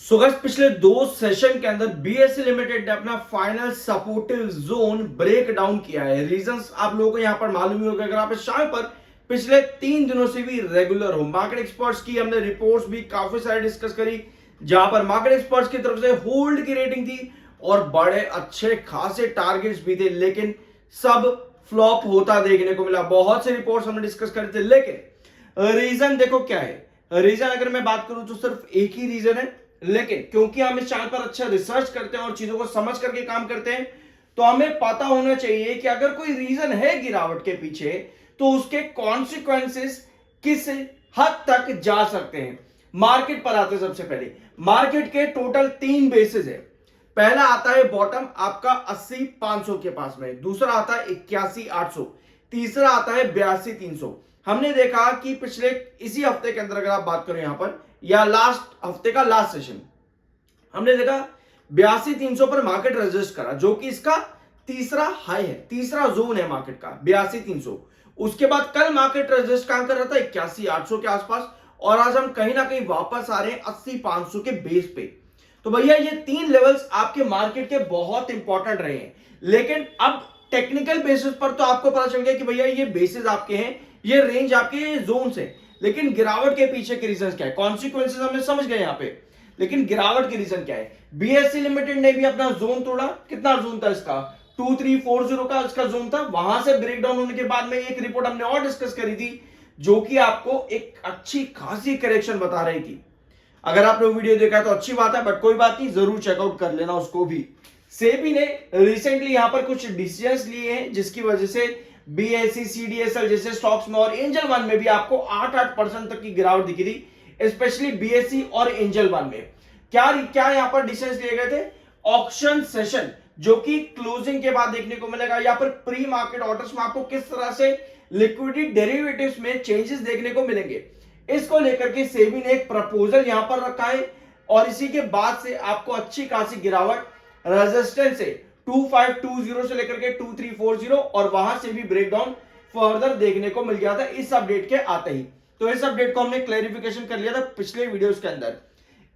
So guys पिछले दो session के अंदर बीएसई लिमिटेड ने अपना final supportive zone break down किया है। रीजंस आप लोगों को यहां पर मालूम ही होगा, अगर आप इस चैनल पर पिछले 3 दिनों से भी रेगुलर हो। मार्केट एक्सपर्ट्स की हमने रिपोर्ट्स भी काफी सारी डिस्कस करी, जहां पर मार्केट एक्सपर्ट्स की तरफ से होल्ड की रेटिंग थी और बड़े अच्छे खासे टारगेट्स भी थे, लेकिन सब फ्लॉप होता देखने को मिला। बहुत से रिपोर्ट्स हमने डिस्कस करे थे, लेकिन रीजन देखो क्या है। रीजन अगर मैं बात करूं तो सिर्फ एक ही रीजन है, लेकिन क्योंकि हम इस चैनल पर अच्छा रिसर्च करते हैं और चीजों को समझ करके काम करते हैं, तो हमें पता होना चाहिए कि अगर कोई रीजन है गिरावट के पीछे तो उसके कॉन्सिक्वेंसेस किस हद तक जा सकते हैं। मार्केट पर आते हैं। सबसे पहले मार्केट के टोटल 3 बेसिस है। पहला आता है बॉटम आपका 80,500 के पास में, दूसरा आता है 81,800, तीसरा आता है 82,300। हमने देखा कि पिछले इसी हफ्ते के अंदर अगर आप बात करें यहां पर, या लास्ट हफ्ते का लास्ट सेशन, हमने देखा 82,300 पर मार्केट रेजिस्ट करा, जो कि इसका तीसरा हाई है, तीसरा जोन है मार्केट का 82,300। उसके बाद कल मार्केट रेजिस्ट कहां कर रहा था 81,800 के आसपास, और आज हम कहीं ना कहीं वापस आ रहे हैं 80,500 के बेस पे। तो भैया ये 3 लेवल्स आपके मार्केट के बहुत इंपॉर्टेंट रहे हैं, लेकिन अब टेक्निकल बेसिस पर तो आपको पता चल गया कि भैया ये बेसिस आपके हैं, ये रेंज आपके जोन है। लेकिन गिरावट के पीछे के रीजन क्या है, कॉन्सिक्वेंसेस हमने समझ गए यहां पे, लेकिन गिरावट के रीजन क्या है। बीएसई लिमिटेड ने भी अपना जोन तोड़ा। कितना जोन था इसका, 2340 का इसका जोन था। वहां से ब्रेकडाउन होने के बाद में एक रिपोर्ट हमने और डिस्कस करी थी, जो कि आपको एक अच्छी खासी करेक्शन बता रही थी। अगर आपने वो वीडियो देखा है तो अच्छी बात है, बट कोई बात नहीं, जरूर चेकआउट कर लेना उसको भी। सेबी ने रिसेंटली यहां पर कुछ डिसीजंस लिए हैं, जिसकी वजह से बीएसई सीडीएसएल जैसे स्टॉक्स में और एंजल वन में भी आपको 8% तक की गिरावट दिखी थी, स्पेशली बीएसई और एंजल वन में। क्या क्या यहां पर डिसीजंस लिए गए थे, ऑक्शन सेशन जो कि क्लोजिंग के बाद देखने को मिलेगा, या फिर प्री मार्केट ऑर्डर्स में आपको किस तरह से लिक्विडिटी डेरिवेटिव्स में चेंजेस देखने को मिलेंगे, इसको लेकर के सेबी ने एक प्रपोजल यहां पर रखा है। और इसी के बाद से आपको अच्छी खासी गिरावट रेजिस्टेंस से 2520 से लेकर के 2340 और वहां से भी ब्रेकडाउन फर्दर देखने को मिल गया था इस अपडेट के आते ही। तो इस अपडेट को हमने क्लैरिफिकेशन कर लिया था पिछले वीडियोस के अंदर।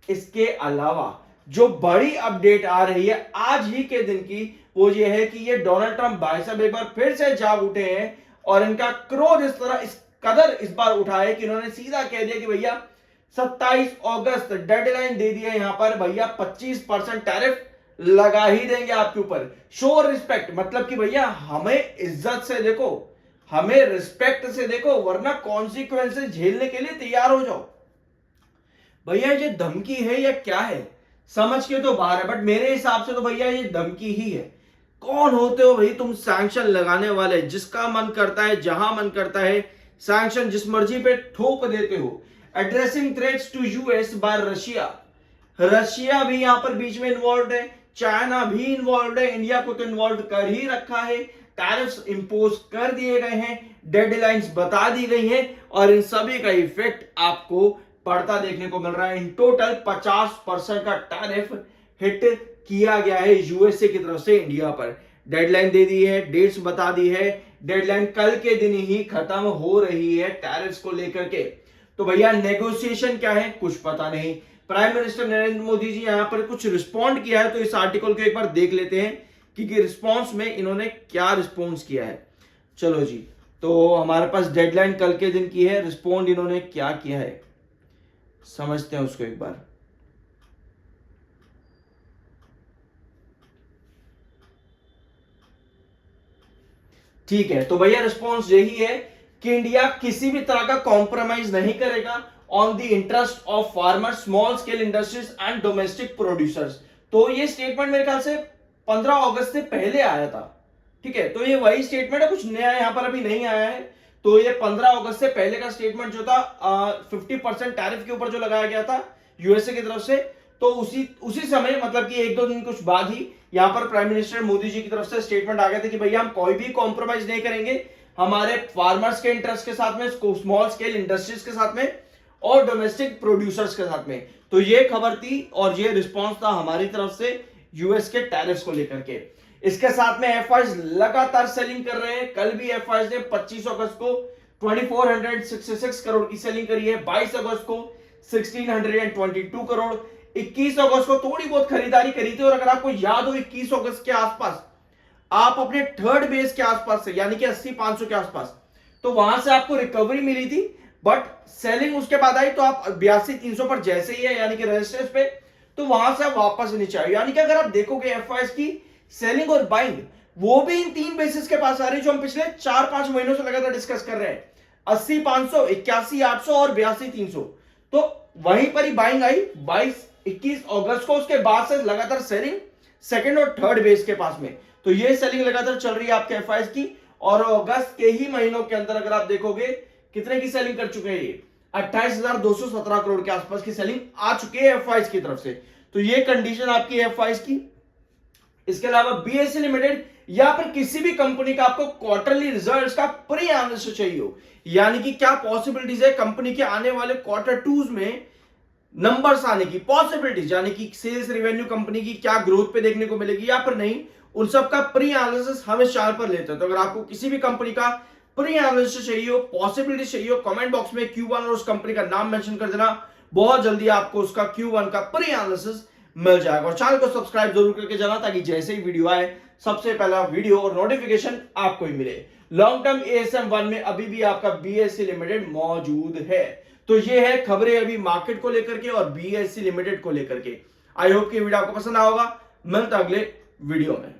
इसके अलावा जो बड़ी अपडेट आ रही है आज ही के दिन की, वो ये है कि ये डोनाल्ड ट्रंप भाई साहब एक बार फिर से जाग उठे हैं और इनका क्रोध इस तरह इस कदर इस बार उठा है कि इन्होंने सीधा कह दिया कि भैया 27 अगस्त डेडलाइन दे दिया यहां पर, भैया 25% टैरिफ लगा ही देंगे आपके ऊपर। शो रिस्पेक्ट, मतलब कि भैया हमें इज्जत से देखो, हमें रिस्पेक्ट से देखो, वरना कॉन्सिक्वेंसेस झेलने के लिए तैयार हो जाओ। भैया ये धमकी है या क्या है, समझ के तो बाहर है, बट मेरे हिसाब से तो भैया ये धमकी ही है। कौन होते हो भाई तुम सैंक्शन लगाने वाले, जिसका मन करता है जहां मन करता है सैंक्शन जिस मर्जी पे ठोक देते हो। Addressing threats to US by Russia, Russia भी यहां पर बीच में इन्वॉल्व है, चाइना भी इन्वॉल्व है, इंडिया को तो इन्वॉल्व कर ही रखा है, टैरिफ्स इंपोज कर दिए गए हैं, डेडलाइंस बता दी गई हैं, और इन सभी का इफेक्ट आपको पड़ता देखने को मिल रहा है। इन टोटल 50% का टैरिफ हिट किया गया है यूएसए की तरफ से इंडिया पर। डेडलाइन दे दी है, डेट्स बता दी है, डेडलाइन कल के दिन ही खत्म हो रही है टैरिफ्स को लेकर के। तो भैया नेगोशिएशन क्या है कुछ पता नहीं। प्राइम मिनिस्टर नरेंद्र मोदी जी यहां पर कुछ रिस्पॉन्ड किया है, तो इस आर्टिकल को एक बार देख लेते हैं कि रिस्पॉन्स में इन्होंने क्या रिस्पॉन्स किया है। चलो जी, तो हमारे पास डेडलाइन कल के दिन की है, रिस्पॉन्ड इन्होंने क्या किया है समझते हैं उसको एक बार। ठीक है, तो भैया रिस्पॉन्स यही है कि इंडिया किसी भी तरह का कॉम्प्रोमाइज नहीं करेगा on the interest of farmers, small scale industries and domestic producers. तो ये स्टेटमेंट मेरे ख्याल से 15 अगस्त से पहले आया था। ठीक है, तो ये वही स्टेटमेंट है, कुछ नया यहां पर अभी नहीं आया है। तो ये 15 अगस्त से पहले का स्टेटमेंट जो था 50% टैरिफ के ऊपर जो लगाया गया था यूएसए की तरफ से, तो उसी समय मतलब कि 1-2 दिन कुछ बाद ही यहां पर प्राइम मिनिस्टर मोदी जी की तरफ से स्टेटमेंट आ गया था कि भैया हम कोई भी कॉम्प्रोमाइज नहीं करेंगे हमारे फार्मर्स के इंटरेस्ट के साथ में, स्मॉल स्केल इंडस्ट्रीज के साथ में और डोमेस्टिक प्रोड्यूसर्स के साथ में। तो ये खबर थी और ये रिस्पॉन्स था हमारी तरफ से यूएस के टैरिफ्स को लेकर के। इसके साथ में एफआईज लगातार सेलिंग कर रहे हैं। कल भी एफआईज ने 25 अगस्त को 2466 करोड़ की सेलिंग करी है, 22 अगस्त को 1622 करोड़, 21 अगस्त को थोड़ी बहुत खरीदारी करी थी, और अगर आपको याद हो 21 अगस्त के आसपास आप अपने थर्ड बेस के आसपास से यानी कि 80-500 के आसपास, तो वहां से आपको रिकवरी मिली थी, बट सेलिंग उसके बाद आई तो आप 82-300 पर जैसे ही है यानी कि रेजिस्टेंस पे, तो वहां से आप वापस नीचे आए। यानी कि अगर आप देखोगे एफआईएस की सेलिंग और बाइंग वो भी इन तीन बेसिस के पास आ रही है जो हम पिछले 4-5 महीनों से लगातार डिस्कस कर रहे हैं, 80-500, 81-800 और 82-300। तो वहीं पर ही बाइंग आई 21 अगस्त को, उसके बाद से लगातार सेलिंग सेकंड और थर्ड बेस के पास में। तो ये सेलिंग लगातार चल रही है आपके एफआईएस की, और अगस्त के ही महीनों के अंदर अगर आप देखोगे कितने की सेलिंग कर चुके हैं, ये 28,217 करोड़ के आसपास की सेलिंग आ चुकी है एफआईएस की तरफ से। तो ये कंडीशन आपकी एफआईएस की। इसके अलावा बीएसई लिमिटेड या फिर किसी भी कंपनी का आपको क्वार्टरली रिजल्ट्स का प्री एनालिसिस चाहिए हो, यानी कि क्या पॉसिबिलिटीज है कंपनी के आने वाले क्वार्टर टूज में नंबर्स आने की पॉसिबिलिटीज, यानी कि सेल्स रेवेन्यू कंपनी की क्या ग्रोथ पे देखने को मिलेगी या फिर नहीं, उन सब का प्री एनालिसिस हम इस चैनल पर लेते हैं। तो अगर आपको किसी भी कंपनी का प्री एनालिसिस चाहिए हो, पॉसिबिलिटी चाहिए हो, कमेंट बॉक्स में Q1 और उस कंपनी का नाम मेंशन कर देना, बहुत जल्दी आपको उसका Q1 का प्री एनालिसिस मिल जाएगा। और चैनल को सब्सक्राइब जरूर करके जाना ताकि जैसे ही वीडियो आए सबसे पहला वीडियो और नोटिफिकेशन आपको ही मिले। लॉन्ग टर्म ASM 1 में अभी भी आपका BSE लिमिटेड मौजूद है। तो ये है खबरें अभी मार्केट को लेकर के और BSE लिमिटेड को लेकर के। आई होप कि वीडियो आपको पसंद आया होगा। मिलता अगले वीडियो में।